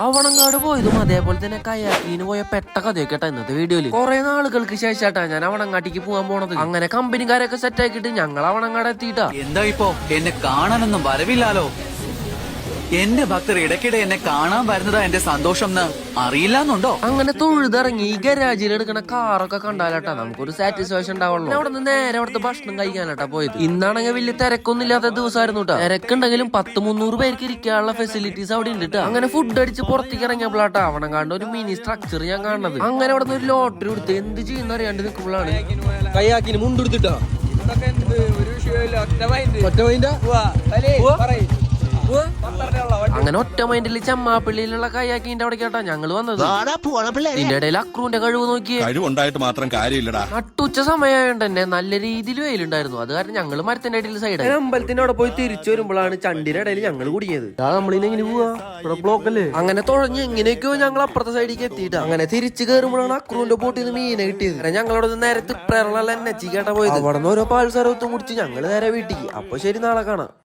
അവണങ്ങാട് പോയതും അതേപോലെ തന്നെ കയാക്കിന് പോയ പെട്ട കഥയൊക്കെട്ടാ ഇന്നത്തെ വീഡിയോയില്. കുറെ നാളുകൾക്ക് ശേഷാട്ടാ ഞാൻ അവണങ്ങാട്ടിക്ക് പോകാൻ പോണത്. അങ്ങനെ കമ്പനിക്കാരൊക്കെ സെറ്റ് ആക്കിയിട്ട് ഞങ്ങൾ അവണങ്ങാട് എത്തിയിട്ടാ. എന്താ ഇപ്പോ എന്നെ കാണാനൊന്നും വരവില്ലാലോ? എന്റെ ഭക്തർ ഇടയ്ക്കിടെ എന്നെ കാണാൻ വരുന്നതാ എന്റെ സന്തോഷം എന്ന് അറിയില്ലാന്നുണ്ടോ? അങ്ങനെ തൊഴുതിറങ്ങി ഈ ഗരാജിൽ എടുക്കണ കാറൊക്കെ കണ്ടാലട്ടാ നമുക്കൊരു സാറ്റിസ്ഫാക്ഷൻ ഉണ്ടാവുള്ളൂ. അവിടെ നിന്ന് നേരെ അവിടുത്തെ ഭക്ഷണം കഴിക്കാനാട്ടാ പോയത്. ഇന്നാണെങ്കിൽ വലിയ തിരക്കൊന്നും ഇല്ലാത്ത ദിവസമായിരുന്നു കേട്ടോ. തിരക്കുണ്ടെങ്കിലും 100-300 പേർക്ക് ഇരിക്കാനുള്ള ഫെസിലിറ്റീസ് അവിടെ ഉണ്ട്. അങ്ങനെ ഫുഡ് അടിച്ച് പുറത്തേക്ക് ഇറങ്ങിയപ്പോഴാട്ടാ അവണങ്ങാണ്ട് ഒരു മിനി സ്ട്രക്ചർ ഞാൻ കാണുന്നത്. അങ്ങനെ അവിടെ നിന്ന് ഒരു ലോട്ടറി എടുത്ത് എന്ത് ചെയ്യുന്ന അറിയാണ്ട് നിൽക്കുമ്പോഴാണ് കയ്യാക്കിന് മുണ്ടെടുത്തിട്ടാ അങ്ങനെ ഒറ്റ മൈൻഡിൽ ചെമ്മാപ്പള്ളിയിലുള്ള കയ്യാക്കിന്റെ അവിടെ കേട്ടാ ഞങ്ങൾ വന്നത്. ഇതിന്റെ ഇടയിൽ അക്രൂന്റെ കഴിവ് നോക്കിയേ. കഴിവുണ്ടായിട്ട് മാത്രം കാര്യമില്ലടാ. നട്ടുച്ച സമയമായോണ്ട് തന്നെ നല്ല രീതിയിൽ വെയിലുണ്ടായിരുന്നു. അത് കാരണം ഞങ്ങൾ മരത്തിന്റെ ഇടയിൽ സൈഡ് അമ്പലത്തിന്റെ അവിടെ പോയി തിരിച്ചു വരുമ്പോഴാണ് ചണ്ടിയുടെ ഇടയിൽ ഞങ്ങൾ കുടുങ്ങിയത്. നമ്മളിനെങ്ങനെ പോവാ, ഇവിടെ ബ്ലോക്ക് അല്ലേ? അങ്ങനെ തുഴഞ്ഞ് എങ്ങനെയൊക്കെയോ ഞങ്ങൾ അപ്പുറത്തെ സൈഡിലേക്ക് എത്തിയിട്ട് അങ്ങനെ തിരിച്ചു കയറുമ്പോഴാണ് അക്രൂന്റെ ബോട്ടിൽ നിന്ന് മീനെ കിട്ടിയത്. ഞങ്ങളോട് നേരെ തിപ്പേറുള്ള എന്നെ കേട്ടാ പോയത്. അവിടെ നിന്ന് ഓരോ പാൽസാരത്തും കുടിച്ച് ഞങ്ങൾ നേരെ വീട്ടിക്ക്. അപ്പൊ ശരി, നാളെ കാണാം.